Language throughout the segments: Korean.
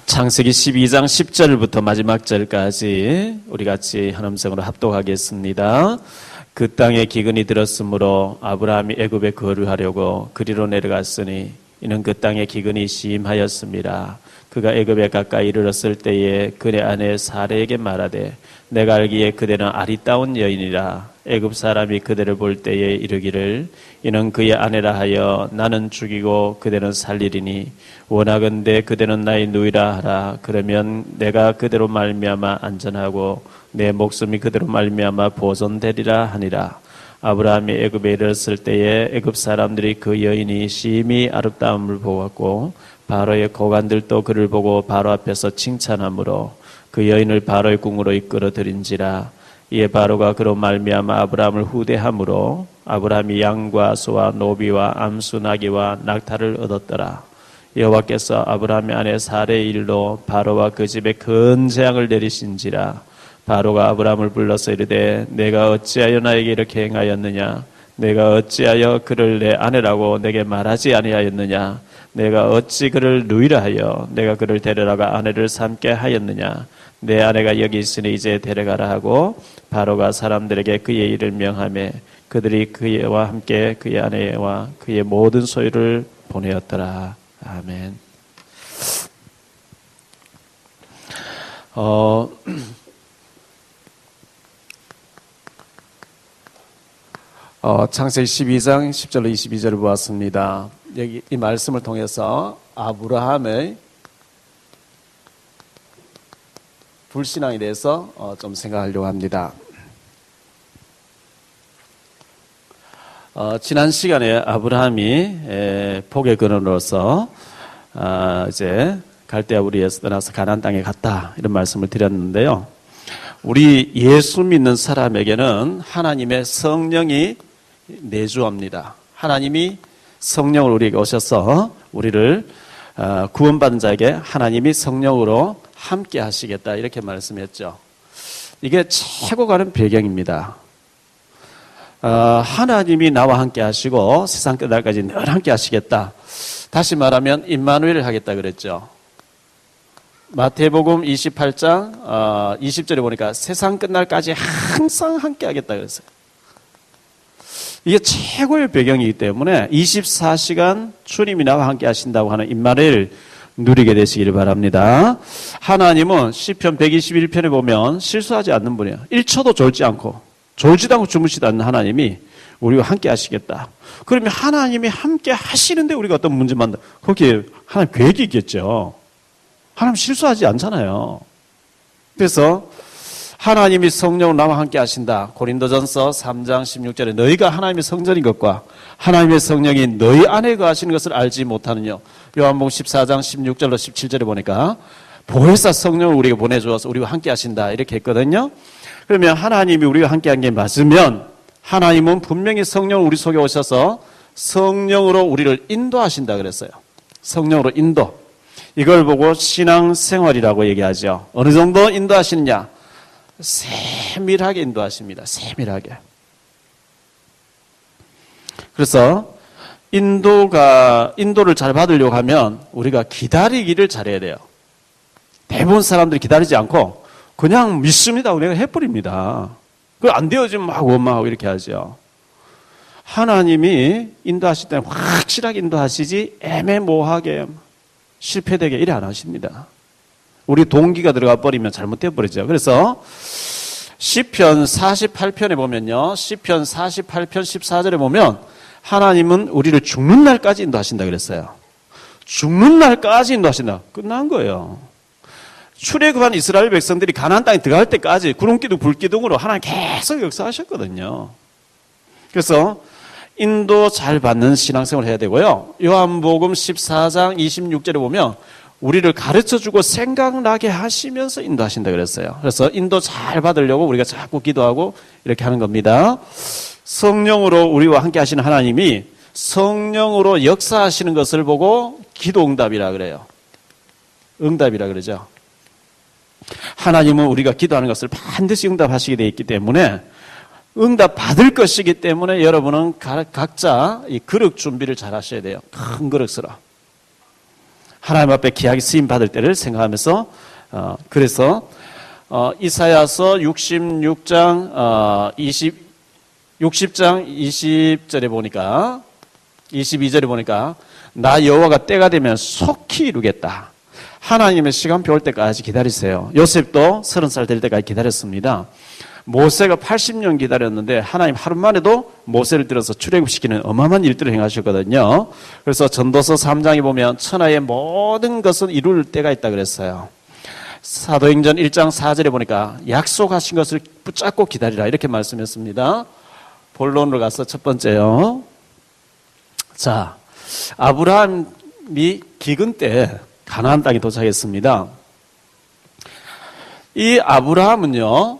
창세기 12장 10절부터 마지막 절까지 우리 같이 한 음성으로 합독하겠습니다. 그 땅에 기근이 들었으므로 아브라함이 애굽에 거류하려고 그리로 내려갔으니 이는 그 땅에 기근이 심하였습니다. 그가 애굽에 가까이 이르렀을 때에 그네 아내 사레에게 말하되 내가 알기에 그대는 아리따운 여인이라. 애굽 사람이 그대를 볼 때에 이르기를 이는 그의 아내라 하여 나는 죽이고 그대는 살리리니 원하건대 그대는 나의 누이라 하라. 그러면 내가 그대로 말미암아 안전하고 내 목숨이 그대로 말미암아 보존되리라 하니라. 아브라함이 애굽에 이르렀을 때에 애굽 사람들이 그 여인이 심히 아름다움을 보았고 바로의 고관들도 그를 보고 바로 앞에서 칭찬하므로 그 여인을 바로의 궁으로 이끌어들인지라. 이에 바로가 그로 말미암아 아브라함을 후대함으로 아브라함이 양과 소와 노비와 암수 나귀와 낙타를 얻었더라. 여호와께서 아브라함의 아내 사레의 일로 바로와 그 집에 큰 재앙을 내리신지라. 바로가 아브라함을 불러서 이르되 내가 어찌하여 나에게 이렇게 행하였느냐? 내가 어찌하여 그를 내 아내라고 내게 말하지 아니하였느냐? 내가 어찌 그를 누이라 하여 내가 그를 데려다가 아내를 삼게 하였느냐? 내 아내가 여기 있으니 이제 데려가라 하고 바로가 사람들에게 그의 일을 명하며 그들이 그와 함께 그의 아내와 그의 모든 소유를 보내었더라. 아멘. 창세기 12장 10절로 22절을 보았습니다. 여기 이 말씀을 통해서 아브라함의 불신앙에 대해서 좀 생각하려고 합니다. 지난 시간에 아브라함이 복의 근원으로서 이제 갈대아 우리에서 떠나서 가나안 땅에 갔다 이런 말씀을 드렸는데요. 우리 예수 믿는 사람에게는 하나님의 성령이 내주합니다. 하나님이 성령을 우리에게 오셔서 우리를 구원받은 자에게 하나님이 성령으로 함께 하시겠다 이렇게 말씀했죠. 이게 최고 가는 배경입니다. 하나님이 나와 함께 하시고 세상 끝날까지 늘 함께 하시겠다. 다시 말하면 임마누엘을 하겠다 그랬죠. 마태복음 28장 20절에 보니까 세상 끝날까지 항상 함께 하겠다 그랬어요. 이게 최고의 배경이기 때문에 24시간 주님이 나와 함께 하신다고 하는 임마누엘 누리게 되시기를 바랍니다. 하나님은 시편 121편에 보면 실수하지 않는 분이에요. 1초도 졸지도 않고 주무시지 않는 하나님이 우리와 함께 하시겠다. 그러면 하나님이 함께 하시는데 우리가 어떤 문제 만나 거기에 하나님 계획이 있겠죠. 하나님 실수하지 않잖아요. 그래서 하나님이 성령으로 나와 함께 하신다. 고린도전서 3장 16절에 너희가 하나님의 성전인 것과 하나님의 성령이 너희 안에 거하시는 것을 알지 못하느냐. 요한복음 14장 16절로 17절에 보니까 보혜사 성령을 우리에게 보내주어서 우리와 함께 하신다 이렇게 했거든요. 그러면 하나님이 우리와 함께 한 게 맞으면 하나님은 분명히 성령을 우리 속에 오셔서 성령으로 우리를 인도하신다 그랬어요. 성령으로 인도. 이걸 보고 신앙생활이라고 얘기하죠. 어느 정도 인도하시느냐? 세밀하게 인도하십니다. 세밀하게. 그래서 인도를 잘 받으려고 하면 우리가 기다리기를 잘해야 돼요. 대부분 사람들이 기다리지 않고 그냥 믿습니다. 우리가 해버립니다. 그걸 안 되어지면 막 원망하고 이렇게 하죠. 하나님이 인도하실 때는 확실하게 인도하시지 애매모호하게 실패되게 이래 안 하십니다. 우리 동기가 들어가 버리면 잘못되어 버리죠. 그래서 시편 48편에 보면요. 시편 48편 14절에 보면 하나님은 우리를 죽는 날까지 인도하신다 그랬어요. 죽는 날까지 인도하신다. 끝난 거예요. 출애굽한 이스라엘 백성들이 가나안 땅에 들어갈 때까지 구름기둥 불기둥으로 하나님 계속 역사하셨거든요. 그래서 인도 잘 받는 신앙생활을 해야 되고요. 요한복음 14장 26절에 보면 우리를 가르쳐주고 생각나게 하시면서 인도하신다 그랬어요. 그래서 인도 잘 받으려고 우리가 자꾸 기도하고 이렇게 하는 겁니다. 성령으로 우리와 함께 하시는 하나님이 성령으로 역사하시는 것을 보고 기도 응답이라 그래요. 응답이라 그러죠. 하나님은 우리가 기도하는 것을 반드시 응답하시게 되어 있기 때문에 응답 받을 것이기 때문에 여러분은 각자 이 그릇 준비를 잘 하셔야 돼요. 큰 그릇으로. 하나님 앞에 귀하게 쓰임 받을 때를 생각하면서 그래서 이사야서 66장 60장 20절에 보니까 22절에 보니까 나 여호와가 때가 되면 속히 이루겠다. 하나님의 시간표 올 때까지 기다리세요. 요셉도 30살 될 때까지 기다렸습니다. 모세가 80년 기다렸는데 하나님 하루 만에도 모세를 들어서 출애굽시키는 어마어마한 일들을 행하셨거든요. 그래서 전도서 3장에 보면 천하의 모든 것은 이룰 때가 있다 그랬어요. 사도행전 1장 4절에 보니까 약속하신 것을 붙잡고 기다리라 이렇게 말씀했습니다. 본론으로 가서 첫 번째요. 자, 아브라함이 기근 때 가나안 땅에 도착했습니다. 이 아브라함은요,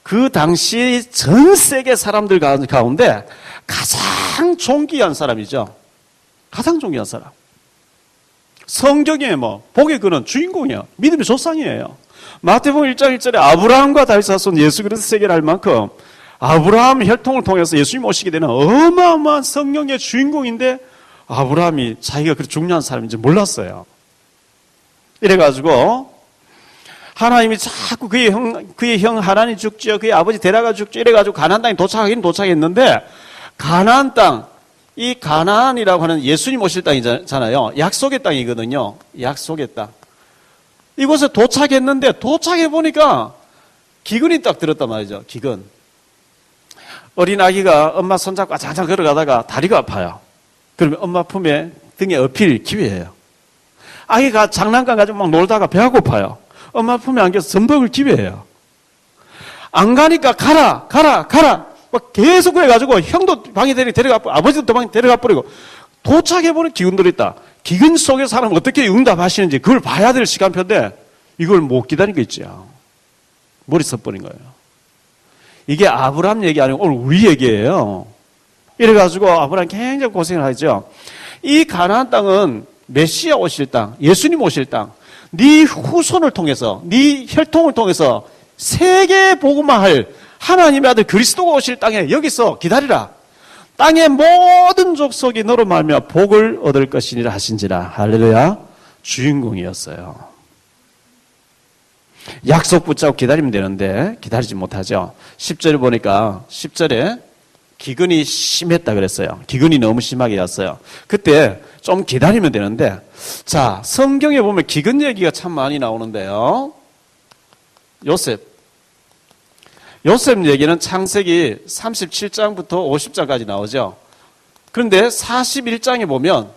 그 당시 전 세계 사람들 가운데 가장 존귀한 사람이죠. 가장 존귀한 사람. 성경에 복의 근원 주인공이에요. 믿음의 조상이에요. 마태복음 1장 1절에 아브라함과 다윗 자손 예수 그리스도 세계를 알 만큼 아브라함 혈통을 통해서 예수님 오시게 되는 어마어마한 성령의 주인공인데 아브라함이 자기가 그렇게 중요한 사람인지 몰랐어요. 이래가지고 하나님이 자꾸 그의 형 하란이 죽지요, 그의 아버지 데라가 죽지요, 이래가지고 가나안 땅에 도착하긴 도착했는데 가나안 땅, 이 가나안이라고 하는 예수님 오실 땅이잖아요. 약속의 땅이거든요. 약속의 땅. 이곳에 도착했는데 도착해보니까 기근이 딱 들었단 말이죠. 기근. 어린 아기가 엄마 손잡고 장장 걸어가다가 다리가 아파요. 그러면 엄마 품에 등에 업힐 기회예요. 아기가 장난감 가지고 막 놀다가 배가 고파요. 엄마 품에 안겨서 전복을 기회예요. 안 가니까 가라. 막 계속 그래가지고 형도 방에 데려가, 아버지도 방에 데려가 버리고 도착해보니 기근들이 있다. 기근 속에 사람 어떻게 응답하시는지 그걸 봐야 될 시간표인데 이걸 못 기다리고 있죠. 머리 섰버린 거예요. 이게 아브라함 얘기 아니고 오늘 우리 얘기예요. 이래가지고 아브라함 굉장히 고생을 하죠. 이 가나안 땅은 메시아 오실 땅, 예수님 오실 땅, 네 후손을 통해서, 네 혈통을 통해서 세계 복음화할 하나님의 아들 그리스도가 오실 땅에 여기서 기다리라. 땅의 모든 족속이 너로 말미암아 복을 얻을 것이니라 하신지라. 할렐루야. 주인공이었어요. 약속 붙잡고 기다리면 되는데 기다리지 못하죠. 10절에 보니까 10절에 기근이 심했다 그랬어요. 기근이 너무 심하게 왔어요. 그때 좀 기다리면 되는데, 자, 성경에 보면 기근 얘기가 참 많이 나오는데요. 요셉 얘기는 창세기 37장부터 50장까지 나오죠. 그런데 41장에 보면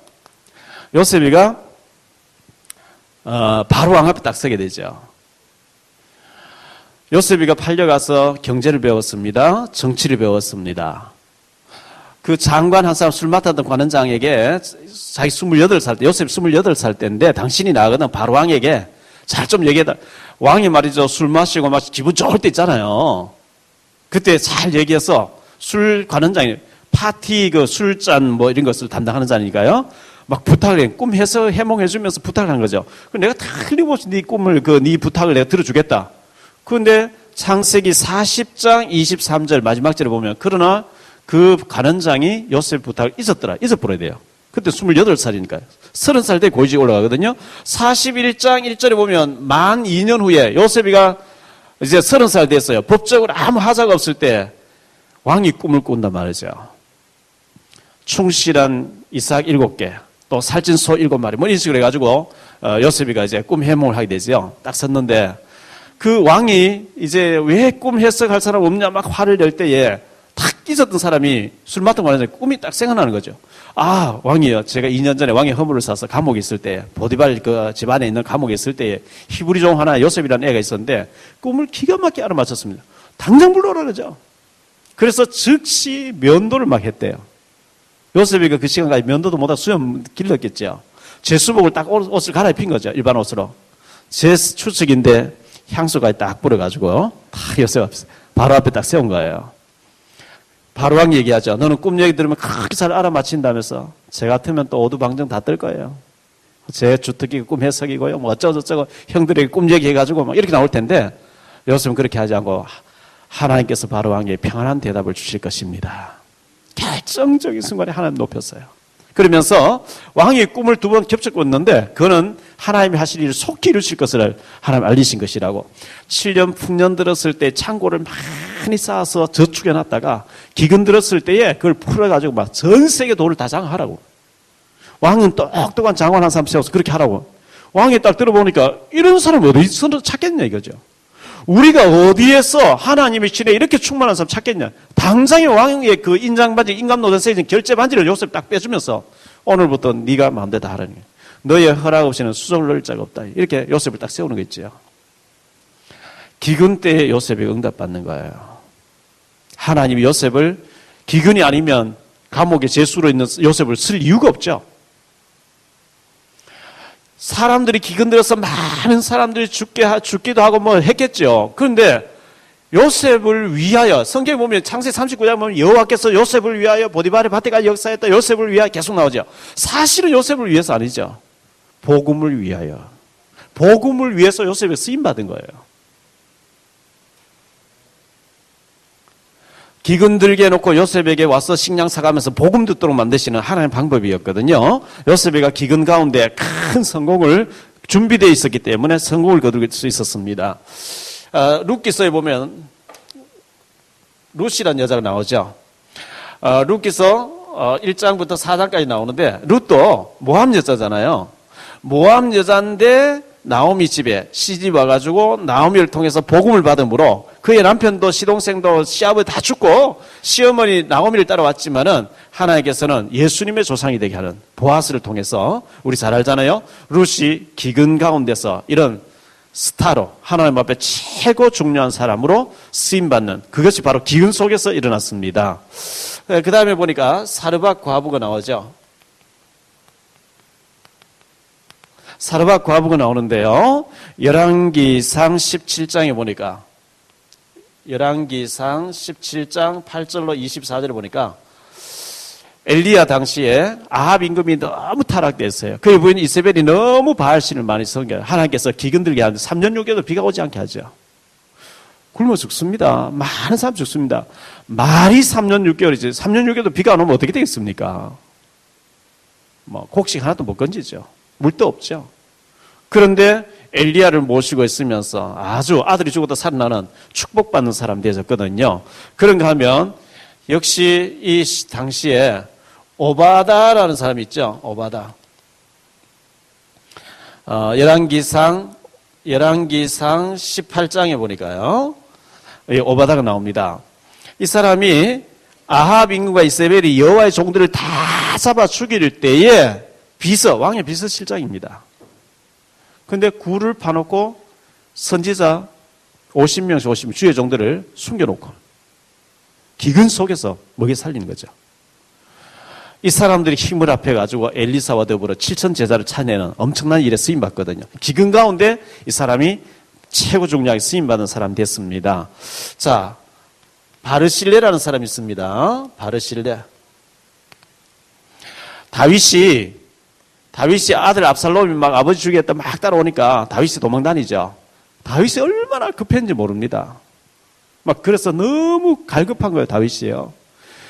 요셉이가 바로 왕 앞에 딱 서게 되죠. 요셉이가 팔려가서 경제를 배웠습니다. 정치를 배웠습니다. 그 장관 한 사람 술 맡았던 관원장에게 자기 28살 때, 요셉 28살 때인데 당신이 나거든 바로 왕에게 잘 좀 얘기해달라. 왕이 말이죠. 술 마시고 막 기분 좋을 때 있잖아요. 그때 잘 얘기해서 술 관원장이 파티 그 술잔 뭐 이런 것을 담당하는 자니까요. 막 부탁을 해. 꿈 해서 해몽해주면서 부탁을 한 거죠. 내가 다 흘림없이 네 꿈을 네 부탁을 내가 들어주겠다. 그런데 창세기 40장 23절 마지막 절에 보면 그러나 그 관원장이 요셉 부탁을 잊어버려야 돼요. 그때 28살이니까요. 30살 때 고위직에 올라가거든요. 41장 1절에 보면 만 2년 후에 요셉이가 이제 30살 됐어요. 법적으로 아무 하자가 없을 때 왕이 꿈을 꾼단 말이죠. 충실한 이삭 7개, 또 살찐 소 7마리, 뭐 이런 식으로 해가지고 요셉이가 이제 꿈 해몽을 하게 되죠. 딱 섰는데 그 왕이 이제 왜 꿈 해석할 사람 없냐 막 화를 낼 때에 탁 잊었던 사람이 술 맡은 거 하는데 꿈이 딱 생각나는 거죠. 아, 왕이요. 제가 2년 전에 왕의 허물을 사서 감옥에 있을 때, 보디발 그 집안에 있는 감옥에 있을 때에 히브리 종 하나 요셉이라는 애가 있었는데 꿈을 기가 막히게 알아맞혔습니다. 당장 불러오라 그러죠. 그래서 즉시 면도를 막 했대요. 요셉이가 그 시간까지 면도도 못하고 수염 길렀겠죠. 제수복을 딱 옷을 갈아입힌 거죠. 일반 옷으로. 제 추측인데 향수가 딱 뿌려가지고 딱 요셉 앞에 바로 앞에 딱 세운 거예요. 바로 왕이 얘기하죠. 너는 꿈 얘기 들으면 그렇게 잘 알아맞힌다면서. 제 같으면 또 오두방정 다 뜰 거예요. 제 주특기 꿈 해석이고요. 뭐 어쩌고저쩌고 형들에게 꿈 얘기해가지고 막 이렇게 나올 텐데 요셉은 그렇게 하지 않고 하나님께서 바로 왕에게 평안한 대답을 주실 것입니다. 결정적인 순간에 하나님 높였어요. 그러면서 왕이 꿈을 2번 겹쳐 꿨는데 그거는 하나님이 하실 일을 속히 이루실 것을 하나님 알리신 것이라고. 7년 풍년 들었을 때 창고를 많이 쌓아서 저축해 놨다가 기근 들었을 때에 그걸 풀어가지고 막 전 세계 돈을 다 장하라고. 왕은 똑똑한 장관 한 사람 세워서 그렇게 하라고. 왕의 딸 들어보니까 이런 사람 어디서 찾겠냐 이거죠. 우리가 어디에서 하나님의 신에 이렇게 충만한 사람 찾겠냐. 당장에 왕의 그 인장반지, 인감노동세진 결제반지를 요셉 딱 빼주면서 오늘부터 네가 마음대로 다 하라는 거예요. 너의 허락 없이는 수종을 넣을 자가 없다. 이렇게 요셉을 딱 세우는 거 있죠. 기근 때에 요셉이 응답받는 거예요. 하나님이 요셉을 기근이 아니면 감옥에 제수로 있는 요셉을 쓸 이유가 없죠. 사람들이 기근 들어서 많은 사람들이 죽기도 하고 뭐 했겠죠. 그런데 요셉을 위하여, 성경에 보면 창세기 39장 보면 여호와께서 요셉을 위하여 보디발의 밭에가 역사했다. 요셉을 위하여 계속 나오죠. 사실은 요셉을 위해서 아니죠. 복음을 위하여. 복음을 위해서 요셉이 쓰임받은 거예요. 기근 들게 해놓고 요셉에게 와서 식량 사가면서 복음 듣도록 만드시는 하나님의 방법이었거든요. 요셉이가 기근 가운데 큰 성공을 준비되어 있었기 때문에 성공을 거둘 수 있었습니다. 룻기서에 보면 룻이라는 여자가 나오죠. 룻기서 1장부터 4장까지 나오는데 룻도 모함 여자잖아요. 모함 여자인데 나오미 집에 시집 와가지고 나오미를 통해서 복음을 받음으로 그의 남편도 시동생도 시아버지 다 죽고 시어머니 나오미를 따라왔지만은 하나님께서는 예수님의 조상이 되게 하는 보아스를 통해서 우리 잘 알잖아요. 룻이 기근 가운데서 이런 스타로 하나님 앞에 최고 중요한 사람으로 쓰임받는 그것이 바로 기근 속에서 일어났습니다. 그 다음에 보니까 사르밧 과부가 나오죠. 사르밧 과부가 나오는데요. 열왕기상 17장에 보니까 열왕기상 17장 8절로 24절에 보니까 엘리야 당시에 아합 임금이 너무 타락됐어요. 그의 부인 이세벨이 너무 바알신을 많이 섬겨요. 하나님께서 기근 들게 하는데 3년 6개월 비가 오지 않게 하죠. 굶어 죽습니다. 많은 사람 죽습니다. 말이 3년 6개월이지 3년 6개월도 비가 안 오면 어떻게 되겠습니까? 뭐 곡식 하나도 못 건지죠. 물도 없죠. 그런데 엘리야를 모시고 있으면서 아주 아들이 죽어도 살아나는 축복받는 사람 되셨거든요. 그런가 하면 역시 이 당시에 오바다라는 사람이 있죠. 오바다. 열왕기상 18장에 보니까요. 오바다가 나옵니다. 이 사람이 아합 임금과 이세벨이 여호와의 종들을 다 잡아 죽일 때에 왕의 비서실장입니다. 근데 굴을 파놓고 선지자 50명 주의 종들을 숨겨놓고 기근 속에서 먹여 살리는 거죠. 이 사람들이 힘을 합해가지고 엘리사와 더불어 7천 제자를 찾아내는 엄청난 일에 쓰임받거든요. 기근 가운데 이 사람이 최고 중요하게 쓰임받은 사람이 됐습니다. 자, 바르실레라는 사람이 있습니다. 바르실레. 다윗이 아들 압살롬이 막 아버지 죽이겠다 막 따라오니까 다윗이 도망 다니죠. 다윗이 얼마나 급했는지 모릅니다. 막 그래서 너무 갈급한 거예요, 다윗이요.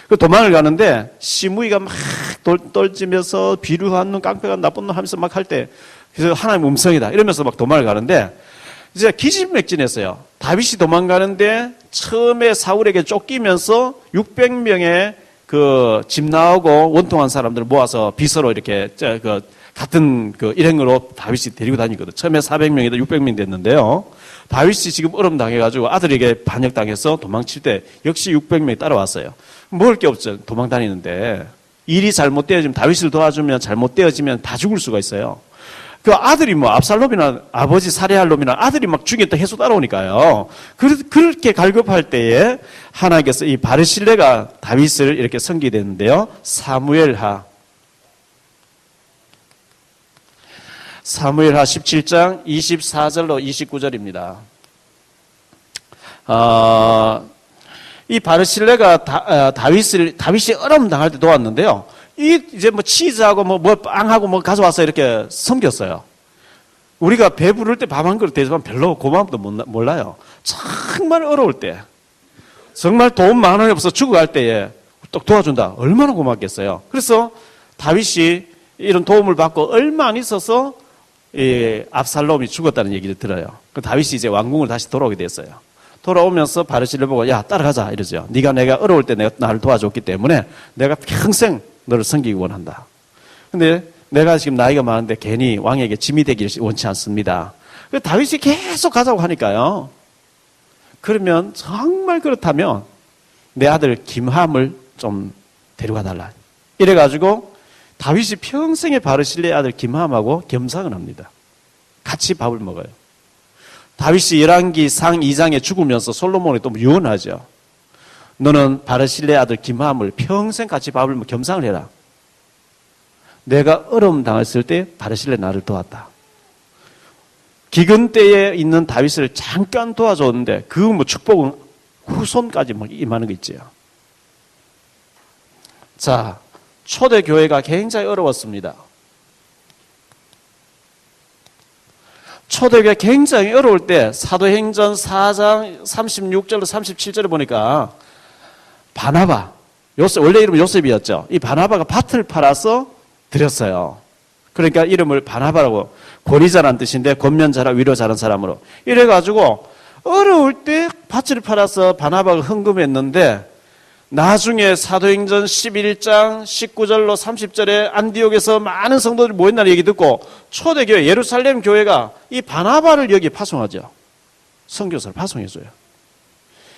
그 도망을 가는데 시므이가 막 떨지면서 비류한 놈, 깡패가 나쁜 놈 하면서 막 할 때 그래서 하나님 음성이다 이러면서 막 도망을 가는데 이제 기진맥진했어요. 다윗이 도망가는데 처음에 사울에게 쫓기면서 600명의 그 집 나오고 원통한 사람들을 모아서 비서로 이렇게 같은 그 일행으로 다윗이 데리고 다니거든. 처음에 400명이다 600명 됐는데요. 다윗이 지금 얼음 당해가지고 아들에게 반역당해서 도망칠 때 역시 600명이 따라왔어요. 먹을 게 없죠. 도망 다니는데 일이 잘못되어지면 다윗을 도와주면 잘못되어지면 다 죽을 수가 있어요. 그 아들이 뭐 압살롬이나 아버지 살해할 놈이나 아들이 막 죽였다 해서 따라오니까요. 그렇게 갈급할 때에 하나님께서 이 바르실레가 다윗을 이렇게 섬기게 되는데요. 사무엘하 17장 24절로 29절입니다. 이 바르실레가 다윗이 어려움 당할 때 도왔는데요. 이제 뭐 치즈하고 뭐 빵하고 뭐 가져와서 이렇게 섬겼어요. 우리가 배부를 때 밥 한 그릇 대접하면 별로 고마움도 몰라요. 정말 어려울 때, 정말 돈 10,000원이 없어 죽어갈 때에 또 도와준다. 얼마나 고맙겠어요. 그래서 다윗이 이런 도움을 받고 얼마 안 있어서 압살롬이 죽었다는 얘기를 들어요. 그 다윗이 이제 왕궁을 다시 돌아오게 됐어요. 돌아오면서 바르실을 보고 야 따라가자 이러죠. 네가 내가 어려울 때 내가 나를 도와줬기 때문에 내가 평생 너를 섬기기 원한다. 근데 내가 지금 나이가 많은데 괜히 왕에게 짐이 되기를 원치 않습니다. 다윗이 계속 가자고 하니까요. 그러면 정말 그렇다면 내 아들 김함을 좀 데려가 달라. 이래가지고 다윗이 평생에 바르실레의 아들 김함하고 겸상을 합니다. 같이 밥을 먹어요. 다윗이 열왕기상 2장에 죽으면서 솔로몬이 또 유언하죠. 너는 바르실레의 아들 김함을 평생 같이 밥을 먹고 겸상을 해라. 내가 어려움 당했을 때 바르실레 나를 도왔다. 기근 때에 있는 다윗을 잠깐 도와줬는데 그 뭐 축복은 후손까지 뭐 임하는 거 있지요. 자, 초대 교회가 굉장히 어려웠습니다. 초대교회가 굉장히 어려울 때 사도행전 4장 36절로 37절에 보니까 바나바, 요셉, 원래 이름은 요셉이었죠. 이 바나바가 밭을 팔아서 드렸어요. 그러니까 이름을 바나바라고, 권위자란 뜻인데 권면자라 위로자란 사람으로. 이래가지고 어려울 때 밭을 팔아서 바나바가 헌금했는데 나중에 사도행전 11장 19절로 30절에 안디옥에서 많은 성도들이 모인다는 얘기 듣고 초대교회 예루살렘 교회가 이 바나바를 여기에 파송하죠. 선교사를 파송해줘요.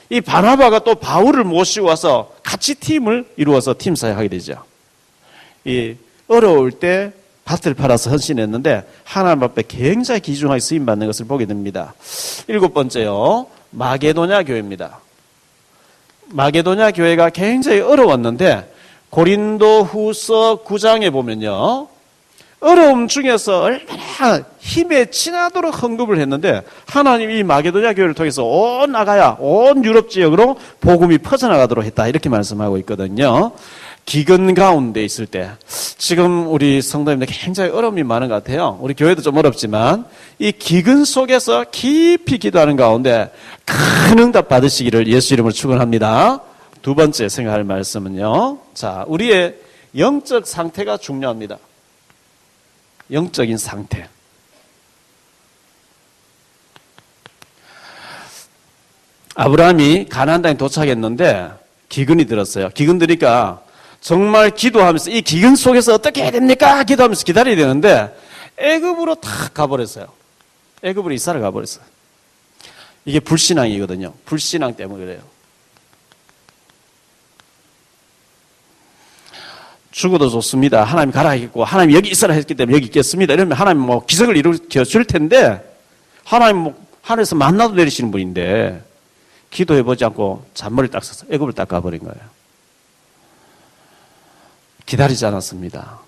이 바나바가 또 바울을 모시고 와서 같이 팀을 이루어서 팀 사역하게 되죠. 이 어려울 때 밭을 팔아서 헌신했는데 하나님 앞에 굉장히 귀중하게 쓰임받는 것을 보게 됩니다. 7번째요. 마게도냐 교회입니다. 마게도냐 교회가 굉장히 어려웠는데 고린도 후서 9장에 보면요. 어려움 중에서 얼마나 힘에 지나도록 헌금을 했는데 하나님이 이 마게도냐 교회를 통해서 온 아가야, 온 유럽 지역으로 복음이 퍼져나가도록 했다. 이렇게 말씀하고 있거든요. 기근 가운데 있을 때 지금 우리 성도님들 굉장히 어려움이 많은 것 같아요. 우리 교회도 좀 어렵지만 이 기근 속에서 깊이 기도하는 가운데 큰 응답 받으시기를 예수 이름으로 축원합니다. 두 번째 생각할 말씀은요. 자, 우리의 영적 상태가 중요합니다. 영적인 상태. 아브라함이 가나안 땅에 도착했는데 기근이 들었어요. 기근 들으니까 정말 기도하면서 이 기근 속에서 어떻게 해야 됩니까? 기도하면서 기다려야 되는데 애굽으로 탁 가버렸어요. 애굽으로 이사를 가버렸어요. 이게 불신앙이거든요. 불신앙 때문에 그래요. 죽어도 좋습니다. 하나님 가라 했고 하나님 여기 있어라 했기 때문에 여기 있겠습니다. 이러면 하나님 뭐 기적을 일으켜 줄 텐데 하나님 뭐 하늘에서 만나도 내리시는 분인데 기도해보지 않고 잔머리를 딱 써서 애굽을 딱 가버린 거예요. 기다리지 않았습니다.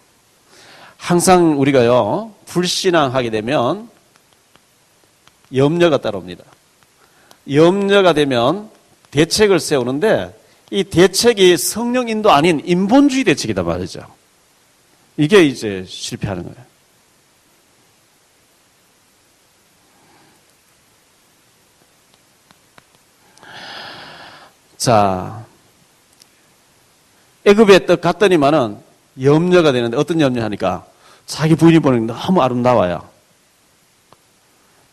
항상 우리가요, 불신앙하게 되면 염려가 따라옵니다. 염려가 되면 대책을 세우는데 이 대책이 성령 인도 아닌 인본주의 대책이다 말이죠. 이게 이제 실패하는 거예요. 자, 애굽에 떡 갔더니만은 염려가 되는데 어떤 염려하니까 자기 부인이 보는 게 너무 아름다워요.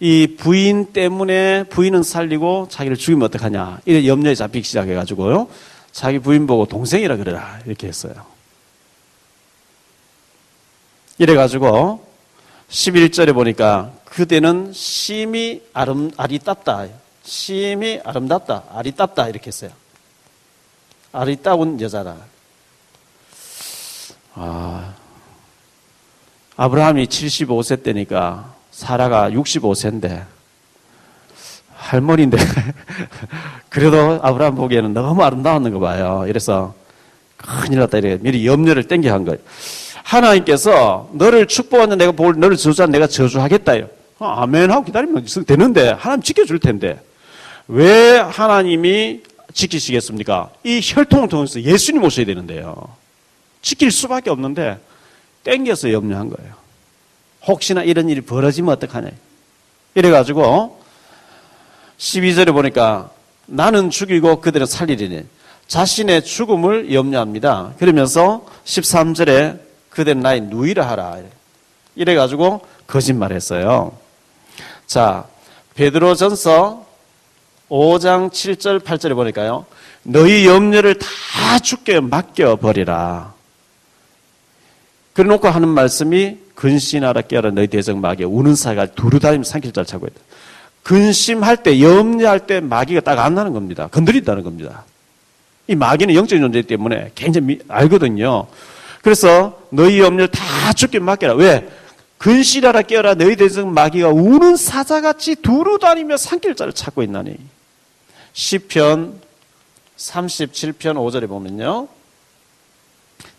이 부인 때문에 부인은 살리고 자기를 죽이면 어떡하냐. 이래 염려에 잡히기 시작해가지고요. 자기 부인 보고 동생이라 그래라. 이렇게 했어요. 이래가지고 11절에 보니까 그대는 심히 아리따다. 심히 아름답다. 아리따다. 이렇게 했어요. 아리따운 여자라. 아브라함이 75세 때니까 사라가 65세인데 할머니인데 그래도 아브라함 보기에는 너무 아름다웠는 거 봐요. 이래서 큰일 났다 이래 미리 염려를 땡겨 한 거예요. 하나님께서 너를 축복하는 내가 볼 너를 저주한 내가 저주하겠다요. 아멘 하고 기다리면 되는데 하나님 지켜줄 텐데 왜 하나님이 지키시겠습니까? 이 혈통을 통해서 예수님 오셔야 되는데요. 지킬 수밖에 없는데 땡겨서 염려한 거예요. 혹시나 이런 일이 벌어지면 어떡하냐. 이래가지고 12절에 보니까 나는 죽이고 그들은 살리리니 자신의 죽음을 염려합니다. 그러면서 13절에 그대는 나의 누이라 하라. 이래가지고 거짓말했어요. 자, 베드로전서 5장 7절 8절에 보니까요. 너희 염려를 다 주께 맡겨버리라. 그래놓고 하는 말씀이 근심하라 깨어라 너희 대적 마귀 우는 사가 두루다니며 산길잘 차고 있다. 근심할 때 염려할 때 마귀가 딱 안 나는 겁니다. 건드린다는 겁니다. 이 마귀는 영적인 존재이기 때문에 굉장히 알거든요. 그래서 너희 염려를 다 주께 맡겨라. 왜? 근심하라 깨어라 너희 대적 마귀가 우는 사자같이 두루다니며 산길자를 찾고 있나니. 시편 37편 5절에 보면요.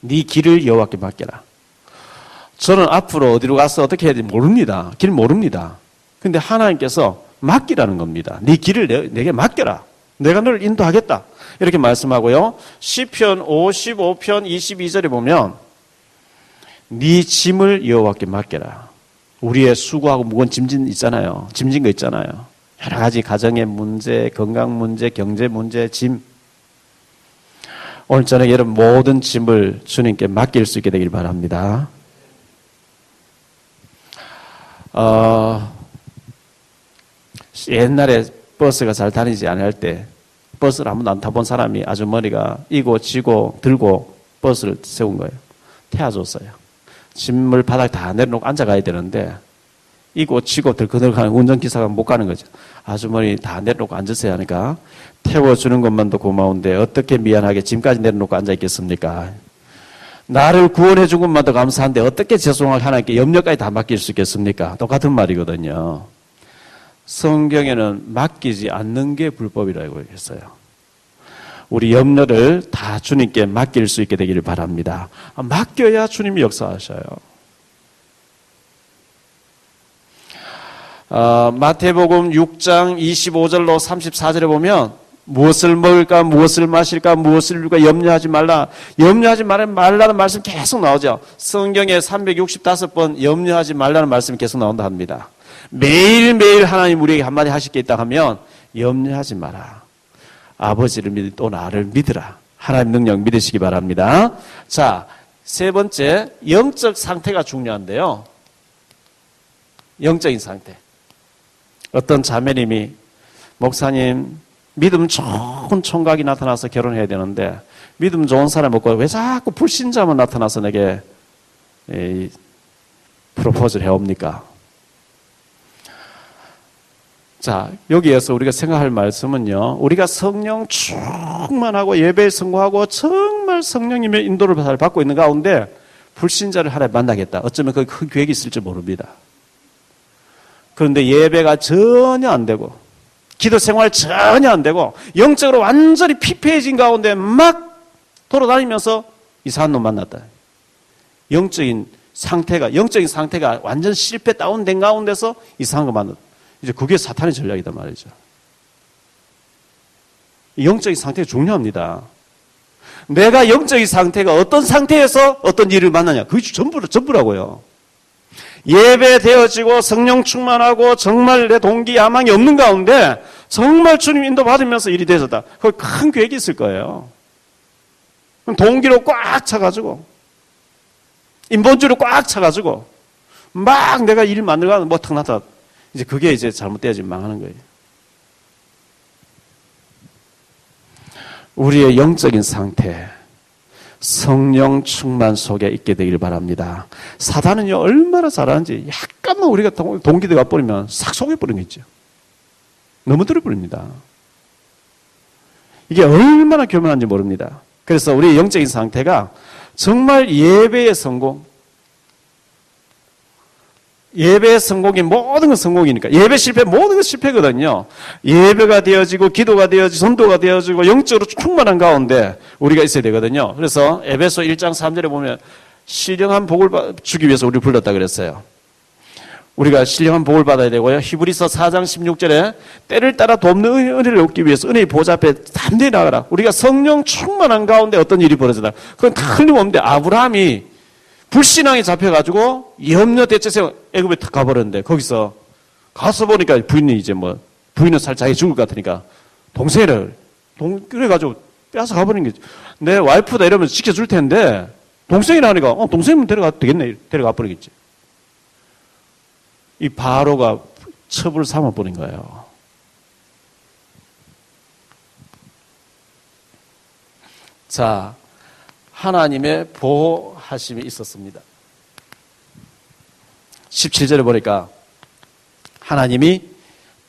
네 길을 여호와께 맡겨라. 저는 앞으로 어디로 가서 어떻게 해야 될지 모릅니다. 길 모릅니다. 근데 하나님께서 맡기라는 겁니다. 네 길을 내게 맡겨라. 내가 너를 인도하겠다. 이렇게 말씀하고요. 시편 55편 22절에 보면 네 짐을 여호와께 맡겨라. 우리의 수고하고 무거운 짐진 있잖아요. 짐진 거 있잖아요. 여러 가지 가정의 문제, 건강 문제, 경제 문제, 짐. 오늘 저녁에 여러분 모든 짐을 주님께 맡길 수 있게 되길 바랍니다. 옛날에 버스가 잘 다니지 않을 때 버스를 아무도 안 타본 사람이 아주머니가 이고 지고 들고 버스를 세운 거예요. 태워줬어요. 짐을 바닥에 다 내려놓고 앉아가야 되는데 이고 지고 들고들고하는 운전기사가 못 가는 거죠. 아주머니 다 내려놓고 앉으세요 하니까 태워주는 것만도 고마운데 어떻게 미안하게 짐까지 내려놓고 앉아있겠습니까? 나를 구원해 준 것만도 감사한데 어떻게 죄송하게 하나님께 염려까지 다 맡길 수 있겠습니까? 똑같은 말이거든요. 성경에는 맡기지 않는 게 불법이라고 했어요. 우리 염려를 다 주님께 맡길 수 있게 되기를 바랍니다. 맡겨야 주님이 역사하셔요. 마태복음 6장 25절로 34절에 보면 무엇을 먹을까, 무엇을 마실까, 무엇을 입을까 염려하지 말라. 염려하지 말라는 말씀 계속 나오죠. 성경에 365번 염려하지 말라는 말씀이 계속 나온다 합니다. 매일매일 하나님 우리에게 한마디 하실 게 있다 하면 염려하지 마라. 아버지를 믿으 또 나를 믿으라. 하나님 능력 믿으시기 바랍니다. 자, 세 번째 영적 상태가 중요한데요. 영적인 상태. 어떤 자매님이 목사님 믿음 좋은 총각이 나타나서 결혼해야 되는데 믿음 좋은 사람 없고 왜 자꾸 불신자만 나타나서 내게 프로포즈를 해옵니까? 자, 여기에서 우리가 생각할 말씀은요. 우리가 성령 충만하고 예배에 성공하고 정말 성령님의 인도를 잘 받고 있는 가운데 불신자를 하나님 만나겠다. 어쩌면 그 큰 계획이 있을지 모릅니다. 그런데 예배가 전혀 안 되고 기도 생활 전혀 안 되고 영적으로 완전히 피폐해진 가운데 막 돌아다니면서 이상한 놈 만났다. 영적인 상태가 완전 실패 다운된 가운데서 이상한 거 만났다. 이제 그게 사탄의 전략이단 말이죠. 영적인 상태가 중요합니다. 내가 영적인 상태가 어떤 상태에서 어떤 일을 만나냐. 그게 전부라고요. 예배되어지고 성령 충만하고 정말 내 동기 야망이 없는 가운데 정말 주님 인도 받으면서 일이 되어졌다. 거기 큰 계획이 있을 거예요. 동기로 꽉 차가지고 인본주의로 꽉 차가지고 막 내가 일 만들어가는 뭐 탁 나타. 이제 그게 이제 잘못되어지면 망하는 거예요. 우리의 영적인 상태, 성령 충만 속에 있게 되길 바랍니다. 사단은요, 얼마나 잘하는지 약간만 우리가 동기대가 버리면 싹 속여버리는 거 있죠. 너무 들어버립니다. 이게 얼마나 교만한지 모릅니다. 그래서 우리의 영적인 상태가 정말 예배의 성공, 예배의 성공이 모든 건 성공이니까. 예배 실패 모든 건 실패거든요. 예배가 되어지고 기도가 되어지고 전도가 되어지고 영적으로 충만한 가운데 우리가 있어야 되거든요. 그래서 에베소 1장 3절에 보면 신령한 복을 주기 위해서 우리를 불렀다 그랬어요. 우리가 신령한 복을 받아야 되고요. 히브리서 4장 16절에 때를 따라 돕는 은혜를 얻기 위해서 은혜의 보좌 앞에 담대히 나가라. 우리가 성령 충만한 가운데 어떤 일이 벌어지다. 그건 틀림없는데 아브라함이 불신앙에 잡혀가지고 염려 대체세 애굽에 탁 가버렸는데 거기서 가서 보니까 부인이 이제 부인은 살짝 죽을 것 같으니까 동생을 그래가지고 빼앗아 가버린 거지. 내 와이프다 이러면서 지켜줄 텐데 동생이라니까 동생이면 데려가 되겠네. 데려가 버리겠지. 이 바로가 첩을 삼아 버린 거예요. 자, 하나님의 보호하심이 있었습니다. 17절에 보니까 하나님이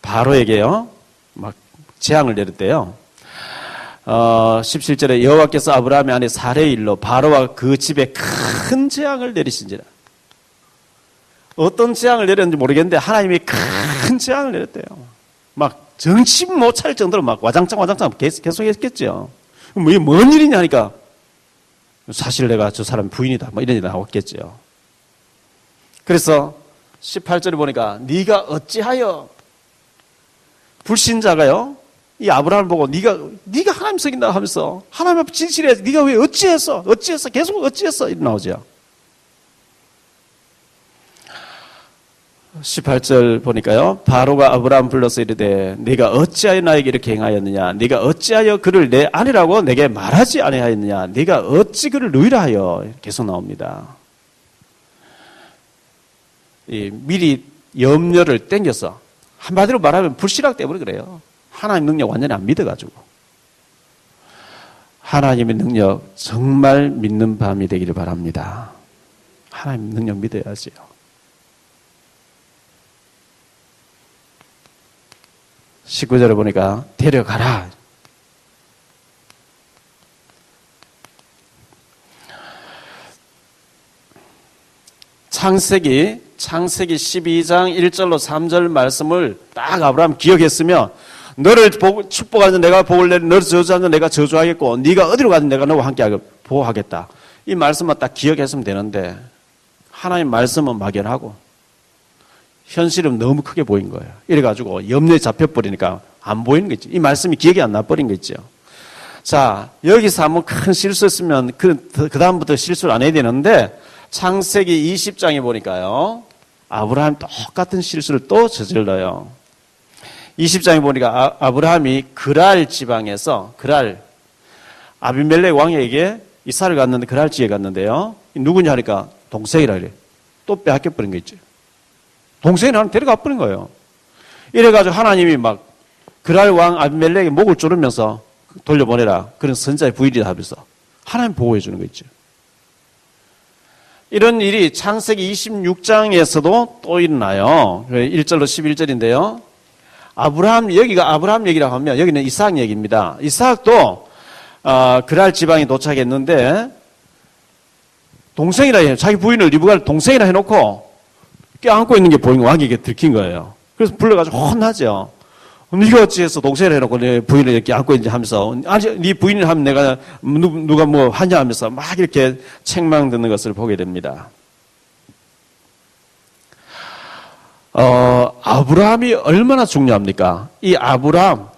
바로에게요 막 재앙을 내렸대요. 17절에 여호와께서 아브라함의 아내 사레의 일로 바로와 그 집에 큰 재앙을 내리신지라. 어떤 재앙을 내렸는지 모르겠는데 하나님이 큰 재앙을 내렸대요. 막 정신 못 차릴 정도로 막 와장창 계속 했겠죠. 뭐 이게 뭔 일이냐 하니까 사실 내가 저 사람 부인이다 뭐 이런 일이 나왔겠죠. 그래서 18절에 보니까 네가 어찌하여 불신자가요 이 아브라함을 보고 네가 하나님 속인다 하면서 하나님 앞에 진실해 네가 왜 어찌했어 계속 어찌했어 이렇게 나오죠. 18절 보니까요 바로가 아브라함 불러서 이르되 네가 어찌하여 나에게 이렇게 행하였느냐 네가 어찌하여 그를 내 아내라고 내게 말하지 아니하였느냐 네가 어찌 그를 누이라 하여 계속 나옵니다. 미리 염려를 땡겨서 한마디로 말하면 불신학 때문에 그래요. 하나님 능력 완전히 안 믿어가지고. 하나님의 능력 정말 믿는 밤이 되기를 바랍니다. 하나님 능력 믿어야지요. 십구 절에 보니까 데려가라. 창세기 12장 1절로 3절 말씀을 딱 아브라함 기억했으면 너를 축복하는 내가 복을 내리 너를 저주하는 내가 저주하겠고 네가 어디로 가든 내가 너와 함께 보호하겠다. 이 말씀만 딱 기억했으면 되는데 하나님 말씀은 막연하고 현실은 너무 크게 보인 거예요. 이래가지고 염려에 잡혀버리니까 안 보이는 거지. 이 말씀이 기억이 안 나버린 거죠. 자, 여기서 한번 큰 실수했으면 그 다음부터 실수를 안 해야 되는데 창세기 20장에 보니까요 아브라함이 똑같은 실수를 또 저질러요. 20장에 보니까 아브라함이 그랄 지방에서 아비멜렉 왕에게 이사를 갔는데 그랄 지에 갔는데요. 누구냐 하니까 동생이라 그래. 또 빼앗겨버린 거 있죠. 동생이 하나 데려가 버린 거예요. 이래가지고 하나님이 막 그랄 왕 아비멜렉의 목을 조르면서 돌려보내라. 그런 선자의 부인이다 하면서 하나님 보호해 주는 거 있죠. 이런 일이 창세기 26장에서도 또 일어나요. 1절로 11절인데요. 여기가 아브라함 얘기라고 하면 여기는 이삭 얘기입니다. 이삭도 그랄 지방에 도착했는데 동생이라 해요. 자기 부인을 리브가를 동생이라 해놓고 껴안고 있는 게 보이는 왕에게 들킨 거예요. 그래서 불러가지고 혼나죠. 네가 어찌해서 동생을 해놓고 내 부인을 이렇게 안고 있는지 하면서 아니 네 부인을 하면 내가 누가 뭐 하냐 하면서 막 이렇게 책망 듣는 것을 보게 됩니다. 아브라함이 얼마나 중요합니까? 이 아브라함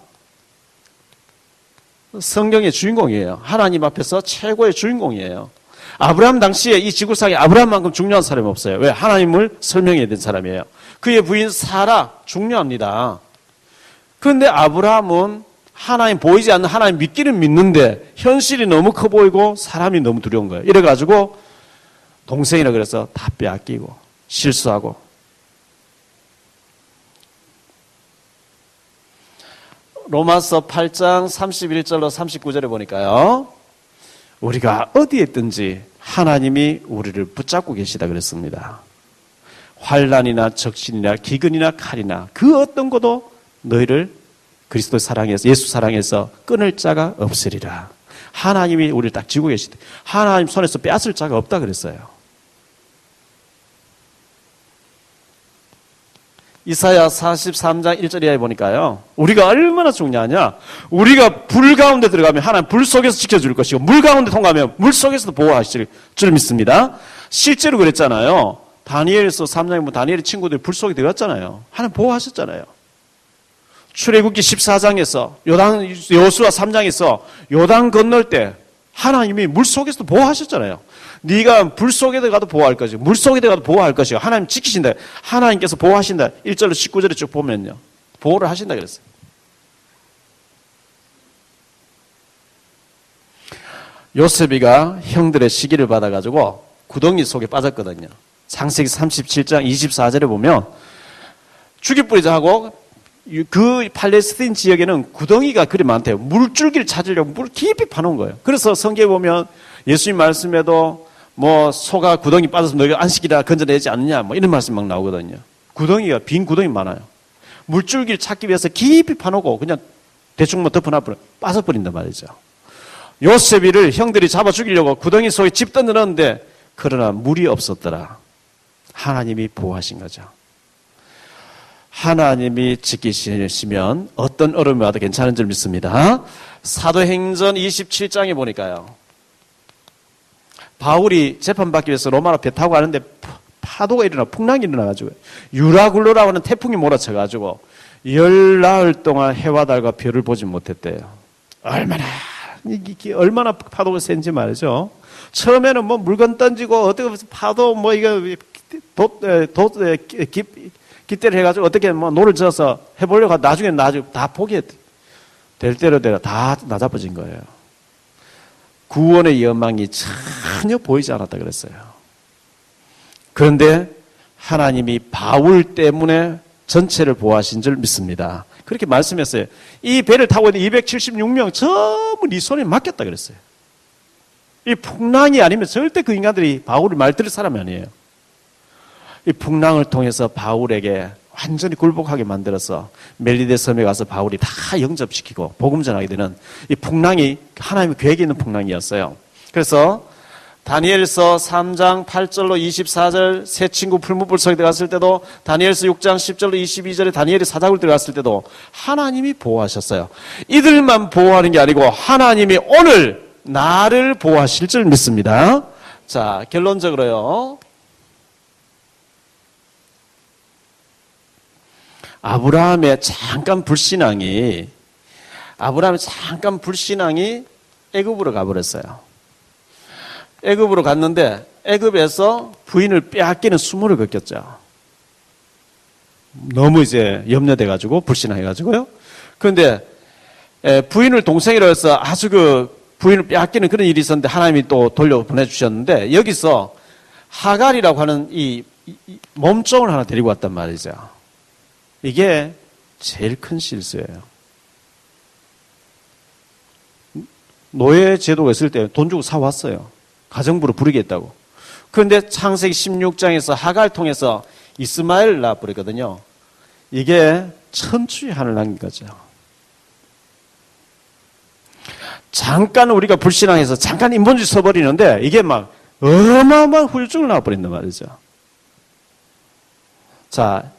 성경의 주인공이에요. 하나님 앞에서 최고의 주인공이에요. 아브라함 당시에 이 지구상에 아브라함만큼 중요한 사람이 없어요. 왜? 하나님을 설명해야 된 사람이에요. 그의 부인 사라 중요합니다. 그런데 아브라함은 하나님 보이지 않는 하나님 믿기는 믿는데 현실이 너무 커 보이고 사람이 너무 두려운 거예요. 이래가지고 동생이라 그래서 다 빼앗기고 실수하고 로마서 8장 31절로 39절에 보니까요. 우리가 어디에 있든지 하나님이 우리를 붙잡고 계시다 그랬습니다. 환난이나 적신이나 기근이나 칼이나 그 어떤 것도 너희를 그리스도 사랑해서 예수 사랑해서 끊을 자가 없으리라. 하나님이 우리를 딱 쥐고 계시대. 하나님 손에서 빼앗을 자가 없다 그랬어요. 이사야 43장 1절에 보니까요. 우리가 얼마나 중요하냐. 우리가 불 가운데 들어가면 하나님 불 속에서 지켜줄 것이고 물 가운데 통과하면 물 속에서도 보호하실 줄 믿습니다. 실제로 그랬잖아요. 다니엘서 3장에 보면 다니엘의 친구들이 불 속에 들어갔잖아요. 하나님 보호하셨잖아요. 출애굽기 14장에서 여호수아 3장에서 요단 건널 때 하나님이 물 속에서도 보호하셨잖아요. 네가 불 속에 들어가도 보호할 것이고 물 속에 들어가도 보호할 것이고 하나님 지키신다. 하나님께서 보호하신다. 1절로 19절에 쭉 보면요. 보호를 하신다 그랬어요. 요셉이가 형들의 시기를 받아가지고 구덩이 속에 빠졌거든요. 창세기 37장 24절에 보면 죽이뿌리자 하고 그 팔레스틴 지역에는 구덩이가 그리 많대요. 물줄기를 찾으려고 물 깊이 파놓은 거예요. 그래서 성경에 보면 예수님 말씀에도 뭐 소가 구덩이 빠져서 너희가 안식이라 건져내지 않느냐 뭐 이런 말씀 막 나오거든요. 구덩이가 빈 구덩이 많아요. 물줄기를 찾기 위해서 깊이 파놓고 그냥 대충 뭐 덮어놔버려 빠져버린단 말이죠. 요셉이를 형들이 잡아 죽이려고 구덩이 속에 집 던져넣었는데 그러나 물이 없었더라. 하나님이 보호하신 거죠. 하나님이 지키시면 어떤 어려움이 와도 괜찮은 줄 믿습니다. 사도행전 27장에 보니까요. 바울이 재판받기 위해서 로마로 배 타고 가는데 파도가 일어나 풍랑이 일어나가지고 유라굴로라고 하는 태풍이 몰아쳐가지고 10나흘 동안 해와 달과 별을 보지 못했대요. 얼마나 파도가 센지 말이죠. 처음에는 뭐 물건 던지고 어떻게 파도 뭐 이거 깃대를 해가지고 어떻게 뭐 노를 져서 해보려고 하다 나중에 다 포기했대. 될 대로 다 나자빠진 거예요. 구원의 여망이 전혀 보이지 않았다 그랬어요. 그런데 하나님이 바울 때문에 전체를 보호하신 줄 믿습니다. 그렇게 말씀했어요. 이 배를 타고 있는 276명 전부 네 손에 맡겼다 그랬어요. 이 풍랑이 아니면 절대 그 인간들이 바울을 말들을 사람이 아니에요. 이 풍랑을 통해서 바울에게 완전히 굴복하게 만들어서 멜리데 섬에 가서 바울이 다 영접시키고 복음 전하게 되는 이 풍랑이 하나님의 계획이 있는 풍랑이었어요. 그래서 다니엘서 3장 8절로 24절 새 친구 풀무불 속에 들어갔을 때도 다니엘서 6장 10절로 22절에 다니엘이 사자굴 들어갔을 때도 하나님이 보호하셨어요. 이들만 보호하는 게 아니고 하나님이 오늘 나를 보호하실 줄 믿습니다. 자, 결론적으로요. 아브라함의 잠깐 불신앙이 애굽으로 가버렸어요. 애굽으로 갔는데 애굽에서 부인을 빼앗기는 수모를 겪었죠. 너무 이제 염려돼가지고 불신앙해가지고요. 그런데 부인을 동생이라고 해서 아주 그 부인을 빼앗기는 그런 일이 있었는데 하나님이 또 돌려보내주셨는데 여기서 하갈이라고 하는 이 몸종을 하나 데리고 왔단 말이죠. 이게 제일 큰 실수예요. 노예 제도가 있을 때 돈 주고 사왔어요. 가정부로 부리겠다고. 그런데 창세기 16장에서 하갈 통해서 이스마엘 낳아버리거든요. 이게 천추의 한을 남긴 거죠. 잠깐 우리가 불신앙해서 잠깐 인본주의 써버리는데 이게 막 어마어마한 후유증을 낳아버린단 말이죠. 자,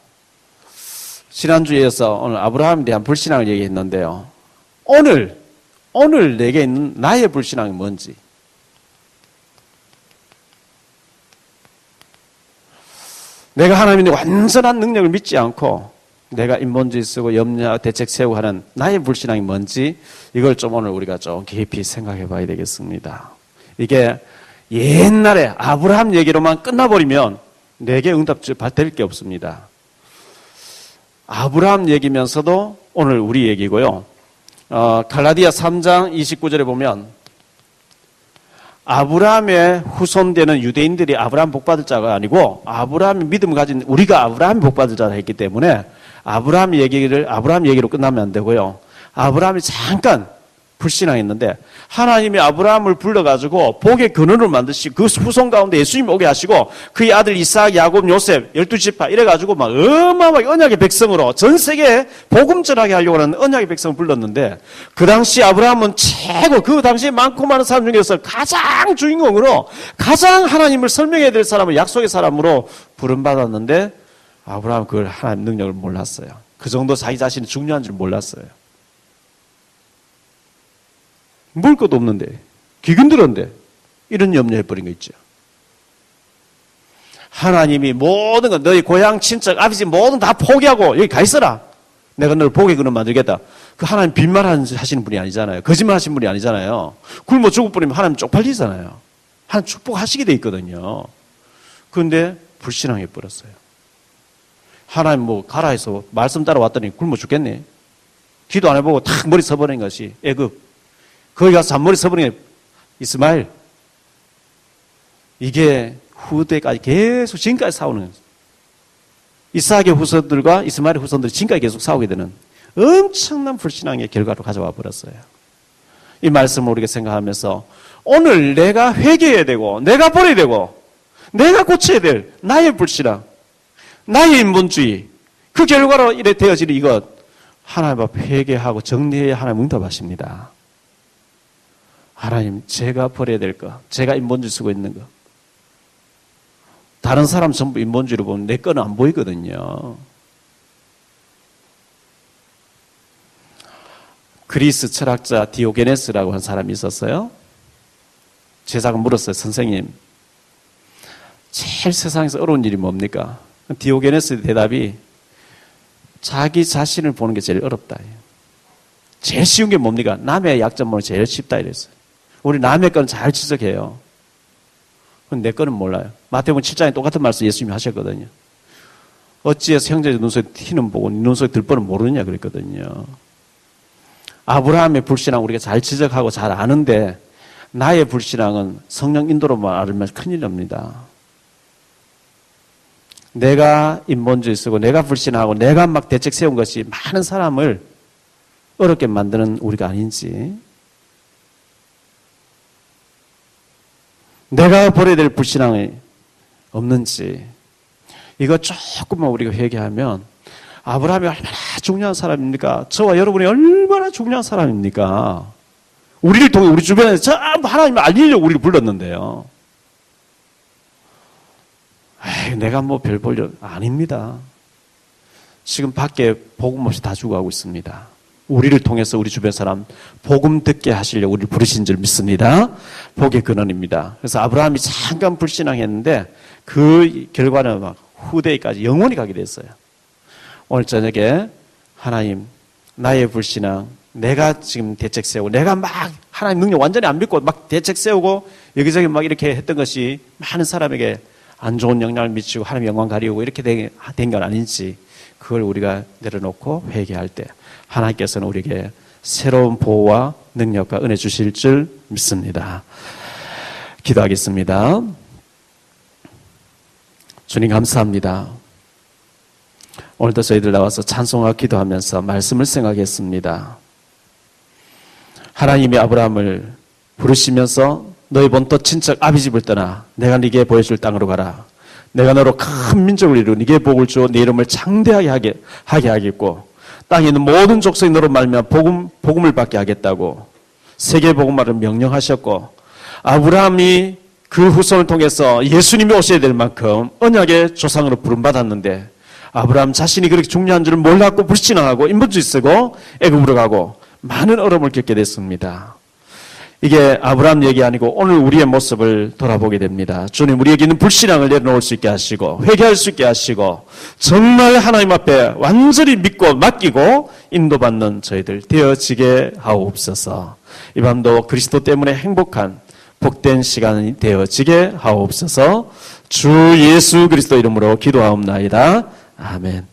지난주에 이어서 오늘 아브라함에 대한 불신앙을 얘기했는데요. 오늘 내게 있는 나의 불신앙이 뭔지. 내가 하나님의 완전한 능력을 믿지 않고 내가 인본주의 쓰고 염려 대책 세우고 하는 나의 불신앙이 뭔지 이걸 좀 오늘 우리가 좀 깊이 생각해 봐야 되겠습니다. 이게 옛날에 아브라함 얘기로만 끝나버리면 내게 응답 될 게 없습니다. 아브라함 얘기면서도 오늘 우리 얘기고요. 갈라디아 3장 29절에 보면 아브라함의 후손되는 유대인들이 아브라함 복받을 자가 아니고 아브라함의 믿음을 가진 우리가 아브라함이 복받을 자라 했기 때문에 아브라함 얘기로 끝나면 안 되고요. 아브라함이 잠깐 불신앙했는데 하나님이 아브라함을 불러가지고 복의 근원을 만드시고 그 후손 가운데 예수님 오게 하시고 그의 아들 이삭, 야곱, 요셉 12지파 이래가지고 막 어마어마하게 언약의 백성으로 전 세계에 복음 전하게 하려고 하는 언약의 백성을 불렀는데 그 당시 아브라함은 최고 그 당시에 많고 많은 사람 중에서 가장 주인공으로 가장 하나님을 설명해야 될 사람을 약속의 사람으로 부름받았는데 아브라함은 그걸 하나님 능력을 몰랐어요. 그 정도 자기 자신이 중요한 줄 몰랐어요. 먹을 것도 없는데 기근들었는데 이런 염려해버린 거 있죠. 하나님이 모든 것 너희 고향 친척 아버지 모든 다 포기하고 여기 가 있어라. 내가 너를 복의 근원 만들겠다. 그 하나님 빈말 하시는 분이 아니잖아요. 거짓말 하시는 분이 아니잖아요. 굶어 죽어버리면 하나님 쪽팔리잖아요. 하나님 축복하시게 돼 있거든요. 그런데 불신앙해버렸어요. 하나님 뭐 가라 해서 말씀 따라왔더니 굶어 죽겠네. 기도 안 해보고 탁 머리 서버린 것이 애굽. 거기 가서 잔머리 서버린 게 이스마엘. 이게 후대까지 계속 지금까지 싸우는 거예요. 이삭의 후손들과 이스마엘의 후손들이 지금까지 계속 싸우게 되는 엄청난 불신앙의 결과로 가져와 버렸어요. 이 말씀을 우리가 생각하면서 오늘 내가 회개해야 되고 내가 버려야 되고 내가 고쳐야 될 나의 불신앙, 나의 인본주의, 그 결과로 이래 되어지는 이것, 하나님 앞에 회개하고 정리해야 하나님 응답하십니다. 하나님, 제가 버려야 될 것, 제가 인본주의 쓰고 있는 것, 다른 사람 전부 인본주의로 보면 내 거는 안 보이거든요. 그리스 철학자 디오게네스라고 한 사람이 있었어요. 제자가 물었어요. 선생님, 제일 세상에서 어려운 일이 뭡니까? 디오게네스의 대답이 자기 자신을 보는 게 제일 어렵다. 제일 쉬운 게 뭡니까? 남의 약점 보는 게 제일 쉽다 이랬어요. 우리 남의 거는 잘 지적해요. 내 거는 몰라요. 마태복음 7장에 똑같은 말씀 예수님이 하셨거든요. 어찌해서 형제의 눈속에 티는 보고 네 눈속에 들보는 모르느냐 그랬거든요. 아브라함의 불신앙 우리가 잘 지적하고 잘 아는데 나의 불신앙은 성령 인도로만 알면 큰일 납니다. 내가 인본주의 쓰고 내가 불신하고 내가 막 대책 세운 것이 많은 사람을 어렵게 만드는 우리가 아닌지, 내가 버려야 될 불신앙이 없는지, 이거 조금만 우리가 회개하면 아브라함이 얼마나 중요한 사람입니까? 저와 여러분이 얼마나 중요한 사람입니까? 우리를 통해 우리 주변에서 전부 하나님을 알리려고 우리를 불렀는데요. 에이, 내가 뭐 별 볼 일 아닙니다. 지금 밖에 복음 없이 다 죽어가고 있습니다. 우리를 통해서 우리 주변 사람 복음 듣게 하시려고 우리를 부르신 줄 믿습니다. 복의 근원입니다. 그래서 아브라함이 잠깐 불신앙했는데 그 결과는 막 후대까지 영원히 가게 됐어요. 오늘 저녁에 하나님, 나의 불신앙, 내가 지금 대책 세우고 내가 막 하나님 능력 완전히 안 믿고 막 대책 세우고 여기저기 막 이렇게 했던 것이 많은 사람에게 안 좋은 영향을 미치고 하나님 영광 가리우고 이렇게 된 건 아닌지, 그걸 우리가 내려놓고 회개할 때 하나님께서는 우리에게 새로운 보호와 능력과 은혜 주실 줄 믿습니다. 기도하겠습니다. 주님 감사합니다. 오늘도 저희들 나와서 찬송하고 기도하면서 말씀을 생각했습니다. 하나님이 아브라함을 부르시면서 너희 본토 친척 아비집을 떠나 내가 네게 보여줄 땅으로 가라. 내가 너로 큰 민족을 이루어 네게 복을 주어 네 이름을 장대하게 하게 하겠고 땅에 있는 모든 족속이 너로 말미암아 복음을 받게 하겠다고 세계 복음화를 명령하셨고, 아브라함이 그 후손을 통해서 예수님이 오셔야 될 만큼 언약의 조상으로 부름받았는데 아브라함 자신이 그렇게 중요한 줄을 몰랐고 불신앙하고 인본주의 쓰고 애굽으로 가고 많은 어려움을 겪게 됐습니다. 이게 아브라함 얘기 아니고 오늘 우리의 모습을 돌아보게 됩니다. 주님, 우리에게 있는 불신앙을 내려놓을 수 있게 하시고 회개할 수 있게 하시고 정말 하나님 앞에 완전히 믿고 맡기고 인도받는 저희들 되어지게 하옵소서. 이 밤도 그리스도 때문에 행복한 복된 시간이 되어지게 하옵소서. 주 예수 그리스도 이름으로 기도하옵나이다. 아멘.